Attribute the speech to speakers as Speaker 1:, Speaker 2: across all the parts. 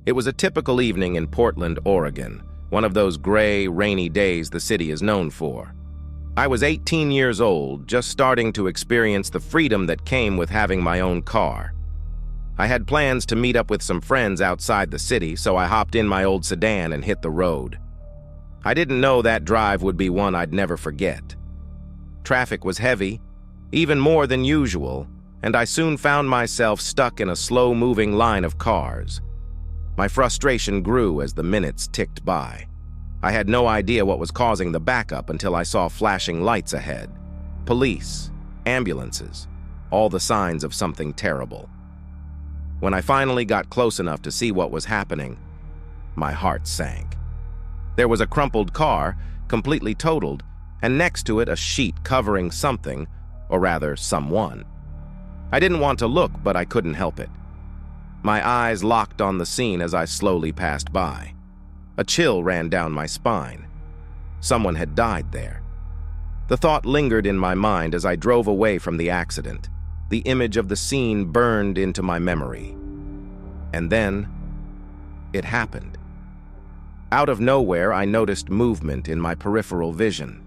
Speaker 1: It was a typical evening in Portland, Oregon, one of those gray, rainy days the city is known for. I was 18 years old, just starting to experience the freedom that came with having my own car. I had plans to meet up with some friends outside the city, so I hopped in my old sedan and hit the road. I didn't know that drive would be one I'd never forget. Traffic was heavy, even more than usual, and I soon found myself stuck in a slow-moving line of cars. My frustration grew as the minutes ticked by. I had no idea what was causing the backup until I saw flashing lights ahead. Police, ambulances, all the signs of something terrible. When I finally got close enough to see what was happening, my heart sank. There was a crumpled car, completely totaled, and next to it a sheet covering something, or rather, someone. I didn't want to look, but I couldn't help it. My eyes locked on the scene as I slowly passed by. A chill ran down my spine. Someone had died there. The thought lingered in my mind as I drove away from the accident. The image of the scene burned into my memory. And then, it happened. Out of nowhere, I noticed movement in my peripheral vision.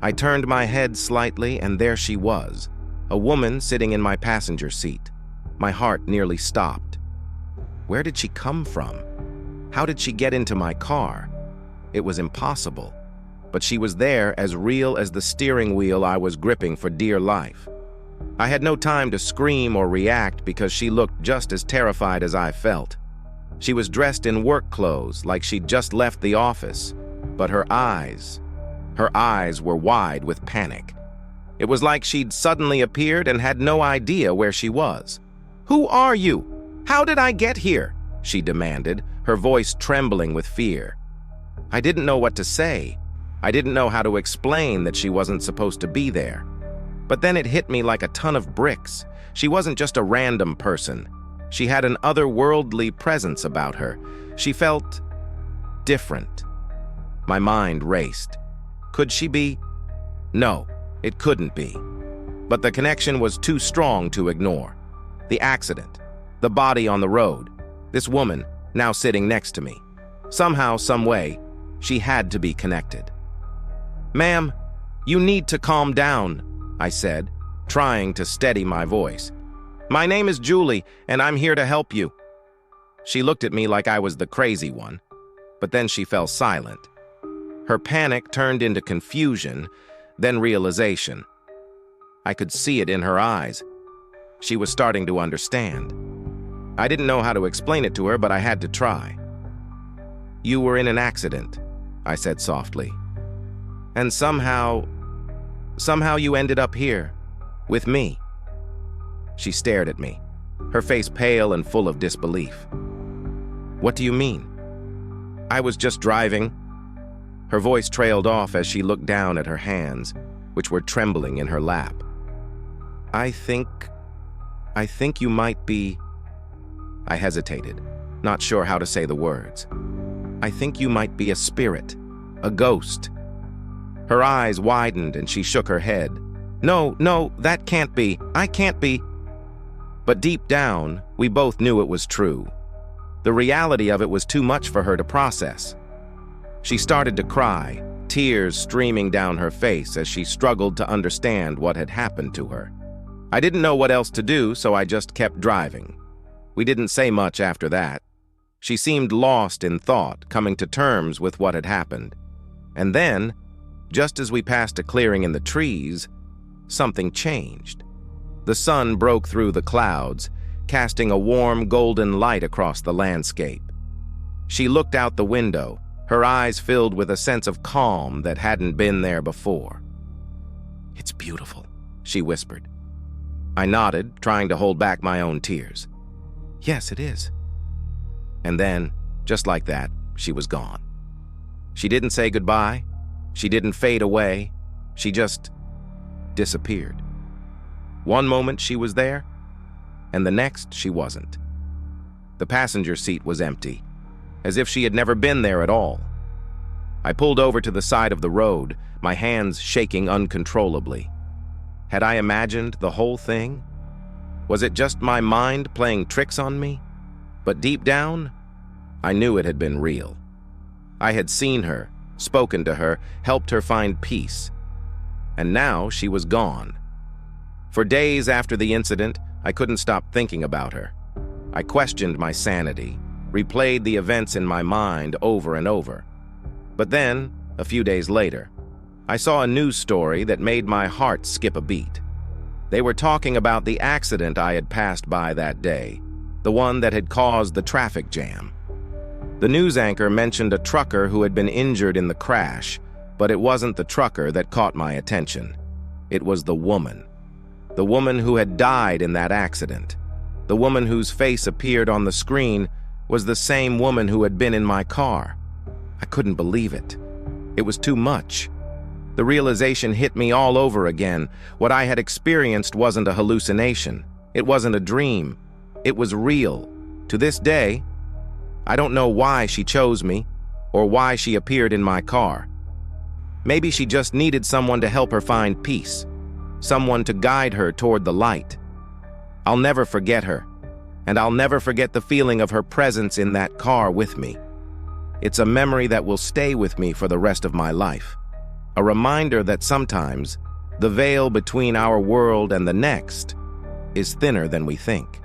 Speaker 1: I turned my head slightly, and there she was, a woman sitting in my passenger seat. My heart nearly stopped. Where did she come from? How did she get into my car? It was impossible, but she was there, as real as the steering wheel I was gripping for dear life. I had no time to scream or react because she looked just as terrified as I felt. She was dressed in work clothes, like she'd just left the office, but her eyes were wide with panic. It was like she'd suddenly appeared and had no idea where she was. "Who are you? How did I get here?" she demanded, her voice trembling with fear. I didn't know what to say. I didn't know how to explain that she wasn't supposed to be there. But then it hit me like a ton of bricks. She wasn't just a random person. She had an otherworldly presence about her. She felt different. My mind raced. Could she be? No, it couldn't be. But the connection was too strong to ignore. The accident, the body on the road, this woman now sitting next to me. Somehow, some way, she had to be connected. "Ma'am, you need to calm down," I said, trying to steady my voice. "My name is Julie, and I'm here to help you." She looked at me like I was the crazy one, but then she fell silent. Her panic turned into confusion, then realization. I could see it in her eyes. She was starting to understand. I didn't know how to explain it to her, but I had to try. "You were in an accident," I said softly. "And somehow you ended up here, with me." She stared at me, her face pale and full of disbelief. "What do you mean?" "I was just driving." Her voice trailed off as she looked down at her hands, which were trembling in her lap. I think you might be..." I hesitated, not sure how to say the words. "I think you might be a spirit, a ghost." Her eyes widened and she shook her head. No, that can't be. I can't be." But deep down, we both knew it was true. The reality of it was too much for her to process. She started to cry, tears streaming down her face as she struggled to understand what had happened to her. I didn't know what else to do, so I just kept driving. We didn't say much after that. She seemed lost in thought, coming to terms with what had happened. And then, just as we passed a clearing in the trees, something changed. The sun broke through the clouds, casting a warm golden light across the landscape. She looked out the window, her eyes filled with a sense of calm that hadn't been there before. "It's beautiful," she whispered. I nodded, trying to hold back my own tears. "Yes, it is." And then, just like that, she was gone. She didn't say goodbye. She didn't fade away. She just disappeared. One moment she was there, and the next she wasn't. The passenger seat was empty, as if she had never been there at all. I pulled over to the side of the road, my hands shaking uncontrollably. Had I imagined the whole thing? Was it just my mind playing tricks on me? But deep down, I knew it had been real. I had seen her, spoken to her, helped her find peace. And now she was gone. For days after the incident, I couldn't stop thinking about her. I questioned my sanity, replayed the events in my mind over and over. But then, a few days later, I saw a news story that made my heart skip a beat. They were talking about the accident I had passed by that day, the one that had caused the traffic jam. The news anchor mentioned a trucker who had been injured in the crash, but it wasn't the trucker that caught my attention. It was the woman who had died in that accident. The woman whose face appeared on the screen was the same woman who had been in my car. I couldn't believe it. It was too much. The realization hit me all over again. What I had experienced wasn't a hallucination. It wasn't a dream. It was real. To this day, I don't know why she chose me or why she appeared in my car. Maybe she just needed someone to help her find peace, someone to guide her toward the light. I'll never forget her, and I'll never forget the feeling of her presence in that car with me. It's a memory that will stay with me for the rest of my life. A reminder that sometimes the veil between our world and the next is thinner than we think.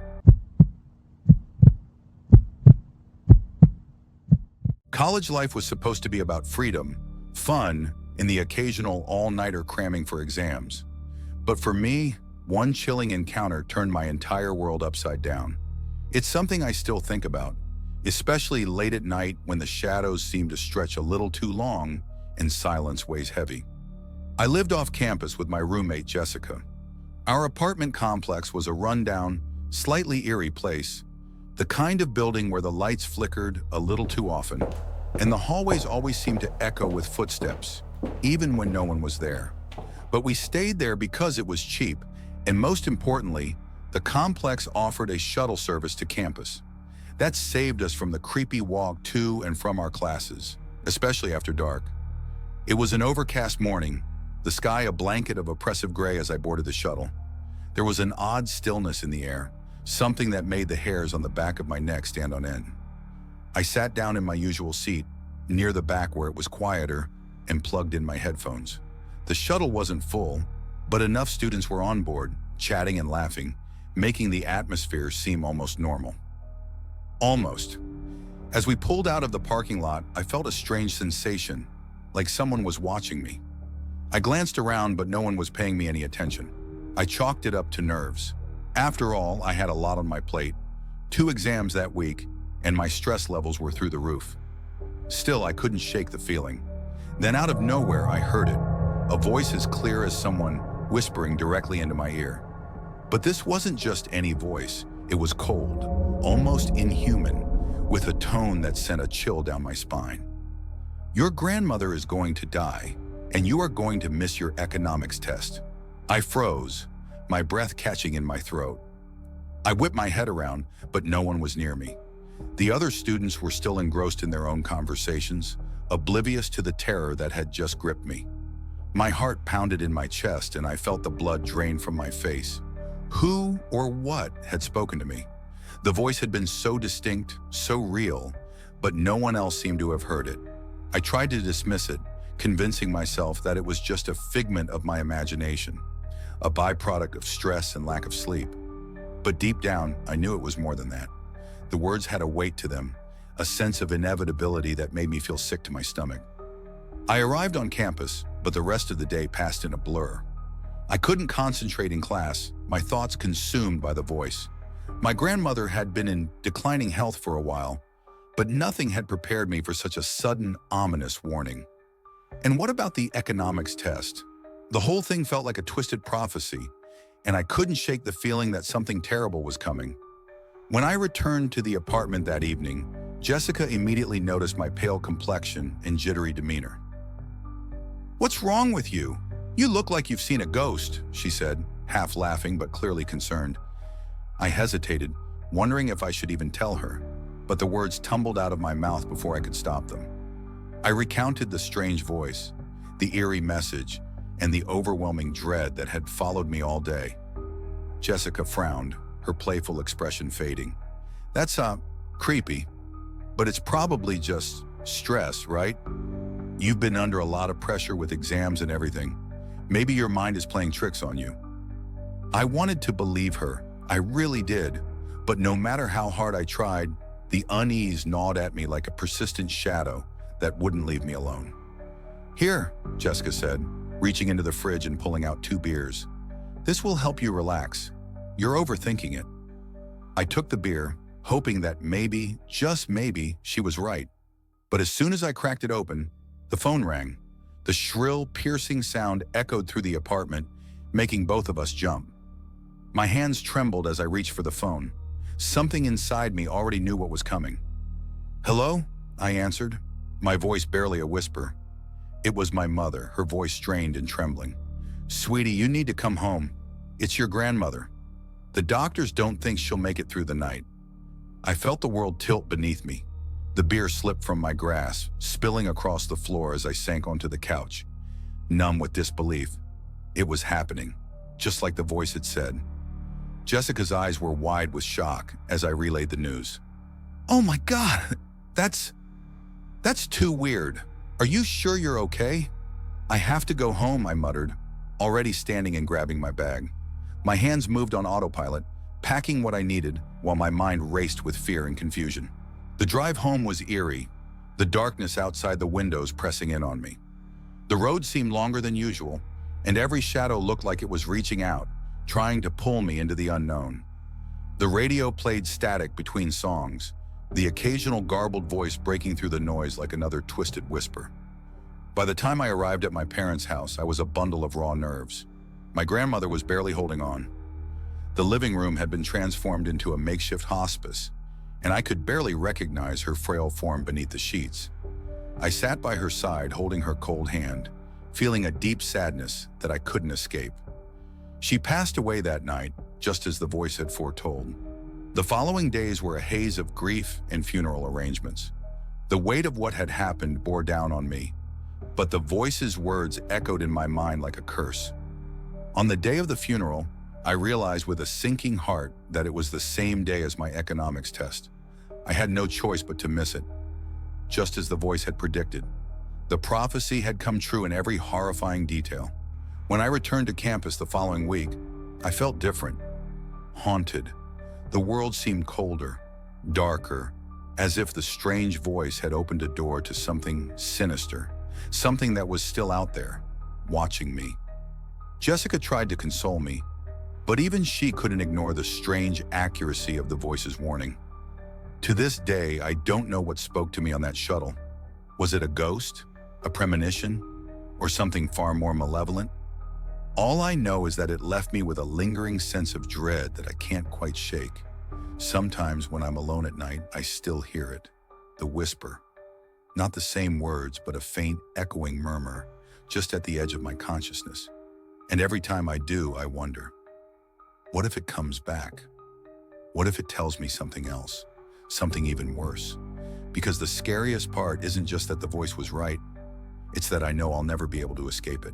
Speaker 2: College life was supposed to be about freedom, fun, and the occasional all-nighter cramming for exams. But for me, one chilling encounter turned my entire world upside down. It's something I still think about, especially late at night when the shadows seem to stretch a little too long and silence weighs heavy. I lived off campus with my roommate, Jessica. Our apartment complex was a rundown, slightly eerie place, the kind of building where the lights flickered a little too often, and the hallways always seemed to echo with footsteps, even when no one was there. But we stayed there because it was cheap, and most importantly, the complex offered a shuttle service to campus. That saved us from the creepy walk to and from our classes, especially after dark. It was an overcast morning, the sky a blanket of oppressive gray as I boarded the shuttle. There was an odd stillness in the air, something that made the hairs on the back of my neck stand on end. I sat down in my usual seat, near the back where it was quieter, and plugged in my headphones. The shuttle wasn't full, but enough students were on board, chatting and laughing, making the atmosphere seem almost normal. Almost. As we pulled out of the parking lot, I felt a strange sensation, like someone was watching me. I glanced around, but no one was paying me any attention. I chalked it up to nerves. After all, I had a lot on my plate, 2 exams that week, and my stress levels were through the roof. Still, I couldn't shake the feeling. Then out of nowhere, I heard it, a voice as clear as someone whispering directly into my ear. But this wasn't just any voice. It was cold, almost inhuman, with a tone that sent a chill down my spine. Your grandmother is going to die, and you are going to miss your economics test. I froze, my breath catching in my throat. I whipped my head around, but no one was near me. The other students were still engrossed in their own conversations, oblivious to the terror that had just gripped me. My heart pounded in my chest, and I felt the blood drain from my face. Who or what had spoken to me? The voice had been so distinct, so real, but no one else seemed to have heard it. I tried to dismiss it, convincing myself that it was just a figment of my imagination, a byproduct of stress and lack of sleep. But deep down, I knew it was more than that. The words had a weight to them, a sense of inevitability that made me feel sick to my stomach. I arrived on campus, but the rest of the day passed in a blur. I couldn't concentrate in class, my thoughts consumed by the voice. My grandmother had been in declining health for a while, but nothing had prepared me for such a sudden, ominous warning. And what about the economics test? The whole thing felt like a twisted prophecy, and I couldn't shake the feeling that something terrible was coming. When I returned to the apartment that evening, Jessica immediately noticed my pale complexion and jittery demeanor. "What's wrong with you? You look like you've seen a ghost," she said, half laughing but clearly concerned. I hesitated, wondering if I should even tell her, but the words tumbled out of my mouth before I could stop them. I recounted the strange voice, the eerie message, and the overwhelming dread that had followed me all day. Jessica frowned, her playful expression fading. "That's, creepy. But it's probably just stress, right? You've been under a lot of pressure with exams and everything. Maybe your mind is playing tricks on you. I wanted to believe her. I really did. But no matter how hard I tried, the unease gnawed at me like a persistent shadow that wouldn't leave me alone. "Here," Jessica said, reaching into the fridge and pulling out 2 beers. "This will help you relax. You're overthinking it." I took the beer, hoping that maybe, just maybe, she was right. But as soon as I cracked it open, the phone rang. The shrill, piercing sound echoed through the apartment, making both of us jump. My hands trembled as I reached for the phone. Something inside me already knew what was coming. "Hello?" I answered, my voice barely a whisper. It was my mother, her voice strained and trembling. "Sweetie, you need to come home. It's your grandmother. The doctors don't think she'll make it through the night." I felt the world tilt beneath me. The beer slipped from my grasp, spilling across the floor as I sank onto the couch, numb with disbelief. It was happening, just like the voice had said. Jessica's eyes were wide with shock as I relayed the news. "Oh my God, that's too weird. Are you sure you're okay?" "I have to go home," I muttered, already standing and grabbing my bag. My hands moved on autopilot, packing what I needed while my mind raced with fear and confusion. The drive home was eerie, the darkness outside the windows pressing in on me. The road seemed longer than usual, and every shadow looked like it was reaching out, trying to pull me into the unknown. The radio played static between songs, the occasional garbled voice breaking through the noise like another twisted whisper. By the time I arrived at my parents' house, I was a bundle of raw nerves. My grandmother was barely holding on. The living room had been transformed into a makeshift hospice, and I could barely recognize her frail form beneath the sheets. I sat by her side, holding her cold hand, feeling a deep sadness that I couldn't escape. She passed away that night, just as the voice had foretold. The following days were a haze of grief and funeral arrangements. The weight of what had happened bore down on me, but the voice's words echoed in my mind like a curse. On the day of the funeral, I realized with a sinking heart that it was the same day as my economics test. I had no choice but to miss it. Just as the voice had predicted, the prophecy had come true in every horrifying detail. When I returned to campus the following week, I felt different, haunted. The world seemed colder, darker, as if the strange voice had opened a door to something sinister, something that was still out there, watching me. Jessica tried to console me, but even she couldn't ignore the strange accuracy of the voice's warning. To this day, I don't know what spoke to me on that shuttle. Was it a ghost, a premonition, or something far more malevolent? All I know is that it left me with a lingering sense of dread that I can't quite shake. Sometimes when I'm alone at night, I still hear it, the whisper. Not the same words, but a faint, echoing murmur, just at the edge of my consciousness. And every time I do, I wonder, what if it comes back? What if it tells me something else, something even worse? Because the scariest part isn't just that the voice was right, it's that I know I'll never be able to escape it.